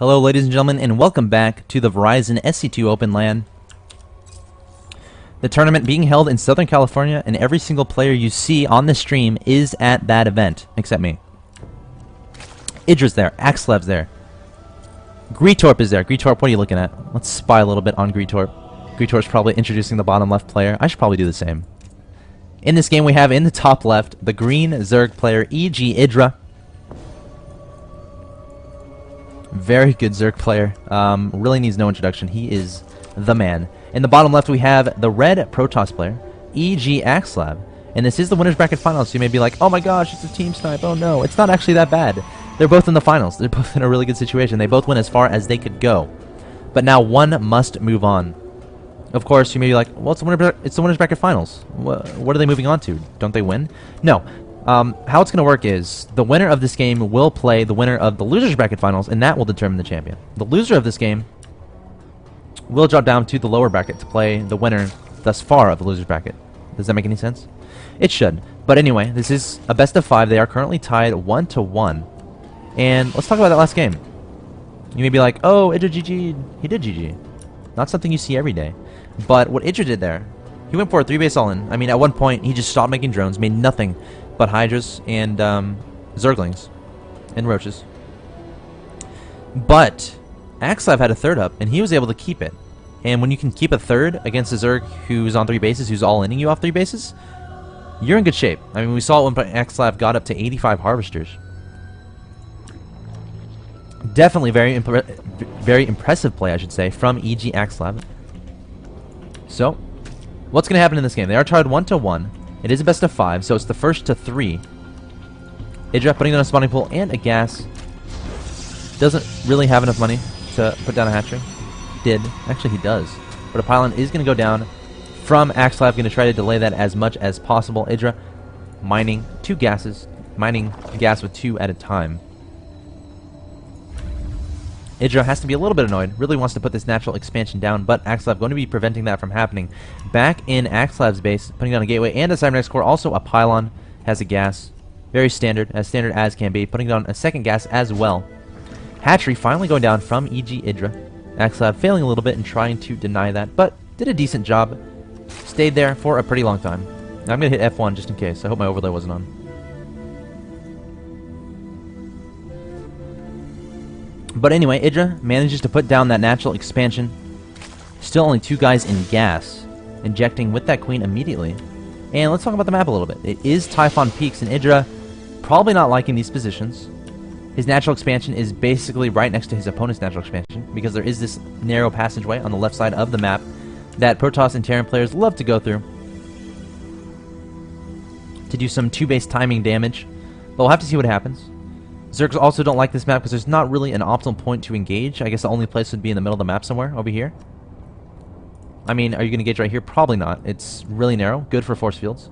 Hello ladies and gentlemen, and welcome back to the Verizon SC2 Open LAN. The tournament being held in Southern California, and every single player you see on the stream is at that event, except me. EGIdRA's there, Axeltov's there. Greetorp is there. Greetorp, what are you looking at? Let's spy a little bit on Greetorp. Greetorp's probably introducing the bottom left player. I should probably do the same. In this game we have in the top left, the green zerg player, EGIdrA. Very good zerg player. Really needs no introduction. He is the man. In the bottom left we have the red Protoss player, EGAxslav. And this is the winners bracket finals, so you may be like, oh my gosh, it's a team snipe, oh no. It's not actually that bad. They're both in the finals. They're both in a really good situation. They both went as far as they could go. But now one must move on. Of course, you may be like, well, it's the winners bracket finals. What are they moving on to? Don't they win? No. How it's going to work is the winner of this game will play the winner of the losers bracket finals, and that will determine the champion. The loser of this game will drop down to the lower bracket to play the winner thus far of the losers bracket. Does that make any sense? It should. But anyway, this is a best of 5. They are currently tied 1-1. And let's talk about that last game. You may be like, oh, EGIdRA GG. He did GG. Not something you see every day. But what EGIdRA did there, he went for a 3-base all-in. I mean, at one point, he just stopped making drones, made nothing but hydras and zerglings and roaches. But Axeltoss had a third up, and he was able to keep it. And when you can keep a third against a zerg who's on 3 bases, who's all-inning you off 3 bases, you're in good shape. I mean, we saw it when Axeltoss got up to 85 harvesters. Definitely very impressive play, I should say, from EGAxslav. So, what's going to happen in this game? They are tied 1-1. It is a best of 5, so it's the first to 3. EGIdRA putting down a spawning pool and a gas. Doesn't really have enough money to put down a hatchery. Did. Actually, he does. But a pylon is going to go down from Axeltoss. Going to try to delay that as much as possible. EGIdRA mining 2 gases. Mining gas with 2 at a time. EGIdRA has to be a little bit annoyed, really wants to put this natural expansion down, but Axeltoss going to be preventing that from happening. Back in Axelov's base, putting down a gateway and a cybernetic core, also a pylon, has a gas. Very standard as can be, putting down a second gas as well. Hatchery finally going down from EGIdRA. Axeltoss failing a little bit and trying to deny that, but did a decent job. Stayed there for a pretty long time. Now I'm going to hit F1 just in case. I hope my overlay wasn't on. But anyway, EGIdRA manages to put down that natural expansion. Still only 2 guys in gas, injecting with that queen immediately. And let's talk about the map a little bit. It is Typhon Peaks, and EGIdRA probably not liking these positions. His natural expansion is basically right next to his opponent's natural expansion, because there is this narrow passageway on the left side of the map that Protoss and Terran players love to go through to do some 2-base timing damage. But we'll have to see what happens. Zergs also don't like this map because there's not really an optimal point to engage. I guess the only place would be in the middle of the map somewhere, over here. I mean, are you going to engage right here? Probably not. It's really narrow. Good for force fields.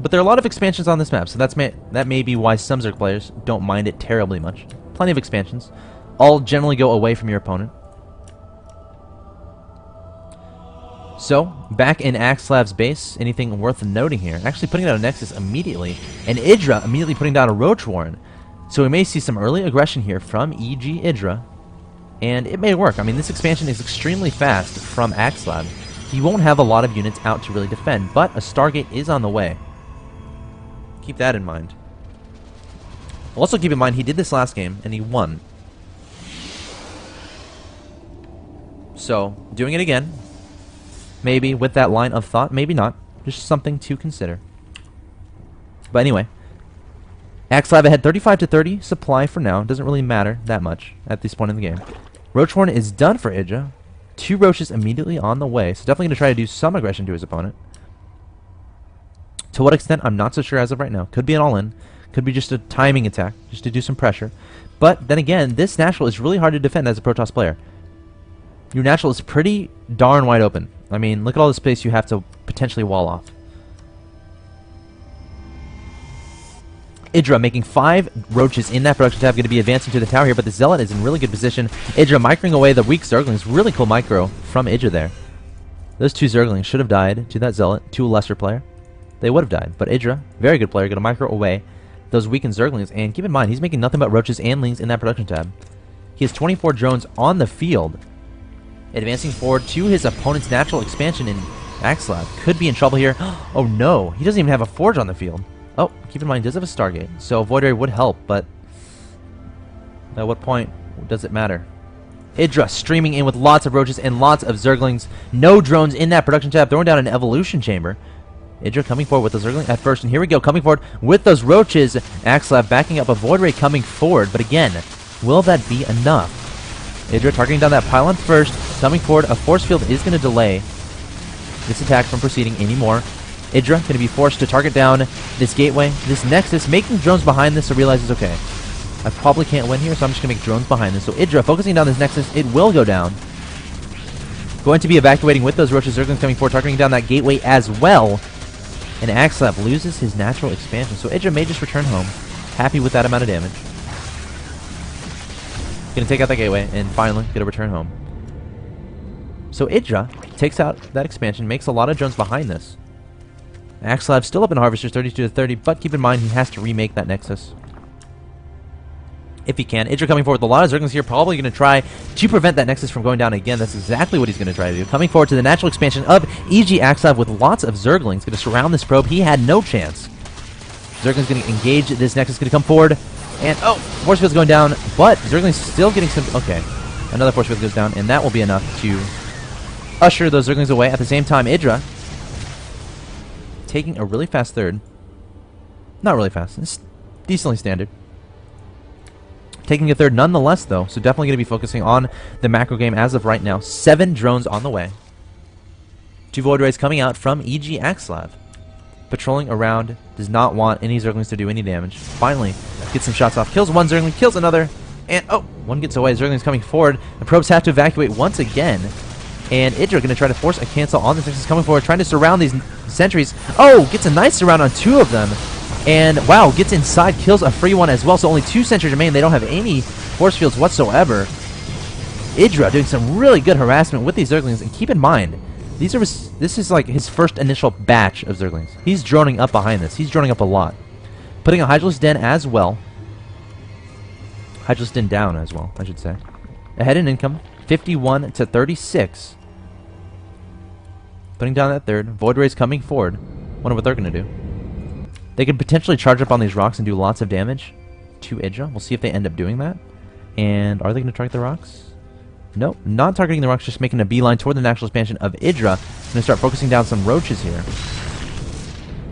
But there are a lot of expansions on this map, so that may be why some Zerg players don't mind it terribly much. Plenty of expansions. All generally go away from your opponent. So, back in Axelov's base, anything worth noting here? Actually putting down a Nexus immediately, and EGIdRA immediately putting down a Roach Warren. So we may see some early aggression here from EGIdRA, and it may work. I mean, this expansion is extremely fast from Axeltoss. He won't have a lot of units out to really defend, but a Stargate is on the way. Keep that in mind. Also keep in mind, he did this last game, and he won. So, doing it again. Maybe with that line of thought, maybe not. Just something to consider. But anyway, Axeltoss had 35-30 supply for now. Doesn't really matter that much at this point in the game. Roach Warren is done for EGIdRA. 2 roaches immediately on the way. So definitely going to try to do some aggression to his opponent. To what extent, I'm not so sure as of right now. Could be an all-in. Could be just a timing attack, just to do some pressure. But then again, this natural is really hard to defend as a Protoss player. Your natural is pretty darn wide open. I mean, look at all the space you have to potentially wall off. EGIdRA making 5 roaches in that production tab, going to be advancing to the tower here, but the Zealot is in really good position. EGIdRA microing away the weak Zerglings. Really cool micro from EGIdRA there. Those 2 Zerglings should have died to that Zealot, to a lesser player. They would have died, but EGIdRA, very good player, going to micro away those weakened zerglings. And keep in mind, he's making nothing but roaches and lings in that production tab. He has 24 drones on the field. Advancing forward to his opponent's natural expansion in EGAxslav. Could be in trouble here. Oh no, he doesn't even have a forge on the field. Oh, keep in mind, he does have a Stargate, so Void Ray would help, but at what point does it matter? EGIdrA streaming in with lots of roaches and lots of zerglings. No drones in that production tab, throwing down an evolution chamber. EGIdrA coming forward with the zergling at first, and here we go, coming forward with those roaches. EGAxslav backing up, a Void Ray coming forward, but again, will that be enough? EGIdrA targeting down that pylon first, coming forward. A force field is going to delay this attack from proceeding anymore. EGIdrA going to be forced to target down this gateway, this nexus, making drones behind this, so realizes, okay, I probably can't win here, so I'm just going to make drones behind this. So EGIdrA focusing down this nexus, it will go down. Going to be evacuating with those roaches, zerglings coming forward, targeting down that gateway as well. And EGAxslav loses his natural expansion, so EGIdrA may just return home, happy with that amount of damage. Going to take out that gateway, and finally going to return home. So EGIdrA takes out that expansion, makes a lot of drones behind this. EGAxslav still up in Harvesters, 32 to 30, but keep in mind he has to remake that Nexus. If he can. EGIdrA coming forward with a lot of zerglings here, probably going to try to prevent that Nexus from going down again. That's exactly what he's going to try to do. Coming forward to the natural expansion of EGAxslav with lots of zerglings. Going to surround this probe. He had no chance. Zergling's going to engage this Nexus, going to come forward. And, oh, force field's going down, but Zergling's still getting some... Okay, another force field goes down, and that will be enough to usher those Zerglings away. At the same time, EGIdrA taking a really fast third. Not really fast. It's decently standard. Taking a third nonetheless, though, so definitely going to be focusing on the macro game as of right now. 7 drones on the way. 2 Void Rays coming out from EGAxslav. Patrolling around, does not want any Zerglings to do any damage. Finally, gets some shots off. Kills one Zergling, kills another, and oh, one gets away. Zergling's coming forward. The probes have to evacuate once again. And EGIdrA going to try to force a cancel on this Nexus coming forward, trying to surround these sentries. Oh, gets a nice surround on 2 of them. And wow, gets inside, kills a free one as well. So only 2 sentries remain. They don't have any force fields whatsoever. EGIdrA doing some really good harassment with these Zerglings. And keep in mind, this is like his first initial batch of Zerglings. He's droning up behind this. He's droning up a lot. Putting a Hydralisk Den as well. Hydralisk Den down as well, I should say. Ahead in income, 51 to 36. Putting down that third. Void Rays coming forward. Wonder what they're going to do. They could potentially charge up on these rocks and do lots of damage to EGIdrA. We'll see if they end up doing that. And are they going to target the rocks? Nope, not targeting the rocks, just making a beeline toward the natural expansion of EGIdrA. Going to start focusing down some roaches here.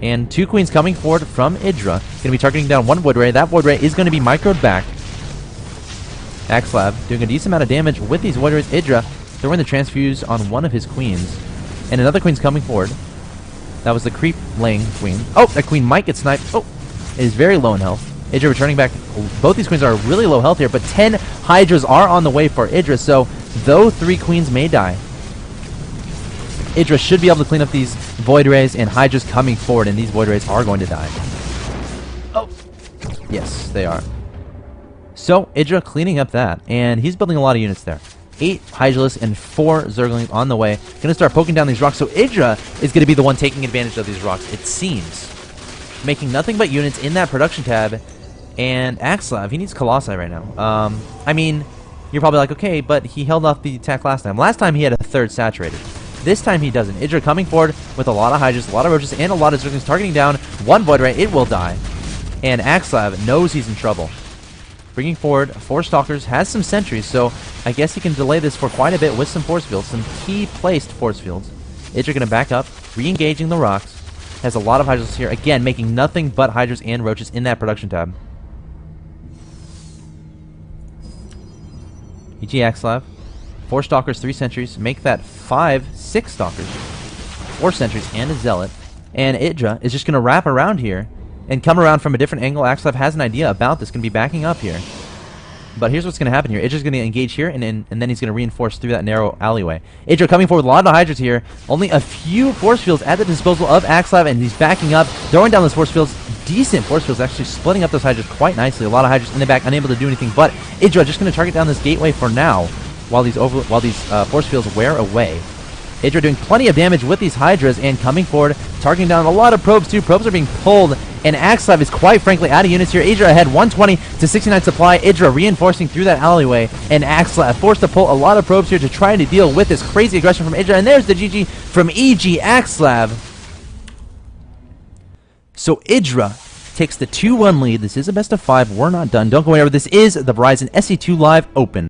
And 2 queens coming forward from EGIdrA. Going to be targeting down 1 Void Ray. That Void Ray is going to be microed back. EGAxslav doing a decent amount of damage with these Void Rays. EGIdrA throwing the transfuse on one of his queens. And another queen's coming forward. That was the creep laying queen. Oh, that queen might get sniped. Oh, it is very low in health. EGIdrA returning back. Both these queens are really low health here, but 10 Hydras are on the way for EGIdrA, so though 3 queens may die, EGIdrA should be able to clean up these Void Rays, and Hydras coming forward, and these Void Rays are going to die. Oh, yes, they are. So, EGIdrA cleaning up that, and he's building a lot of units there. 8 Hydralisks and 4 Zerglings on the way. Going to start poking down these rocks, so EGIdrA is going to be the one taking advantage of these rocks, it seems. Making nothing but units in that production tab. And EGAxslav, he needs Colossi right now. I mean, you're probably like, okay, but he held off the attack last time. Last time he had a third saturated. This time he doesn't. EGIdrA coming forward with a lot of Hydras, a lot of Roaches, and a lot of Zerglings targeting down 1 Void Ray. It will die. And EGAxslav knows he's in trouble. Bringing forward 4 Stalkers, has some sentries, so I guess he can delay this for quite a bit with some force fields, some key placed force fields. EGIdrA going to back up, re-engaging the rocks. Has a lot of Hydras here. Again, making nothing but Hydras and Roaches in that production tab. EGAxslav, 4 Stalkers, 3 Sentries. Make that 6 Stalkers, 4 Sentries, and a Zealot. And EGIdrA is just going to wrap around here and come around from a different angle. EGAxslav has an idea about this. Going to be backing up here. But here's what's going to happen here. EGIdRA's going to engage here, and then he's going to reinforce through that narrow alleyway. EGIdRA coming forward with a lot of Hydras here. Only a few force fields at the disposal of EGAxslav, and he's backing up, throwing down those force fields. Decent force fields, actually splitting up those Hydras quite nicely. A lot of Hydras in the back, unable to do anything. But EGIdRA just going to target down this gateway for now, while these force fields wear away. EGIdRA doing plenty of damage with these Hydras, and coming forward, targeting down a lot of probes too. Probes are being pulled and Axeltoss is quite frankly out of units here. EGIdrA ahead 120 to 69 supply. EGIdrA reinforcing through that alleyway, and Axeltoss forced to pull a lot of probes here to try to deal with this crazy aggression from EGIdrA, and there's the GG from EGAxslav. So EGIdrA takes the 2-1 lead. This is a best of 5. We're not done. Don't go anywhere. This is the Verizon SC2 Live Open.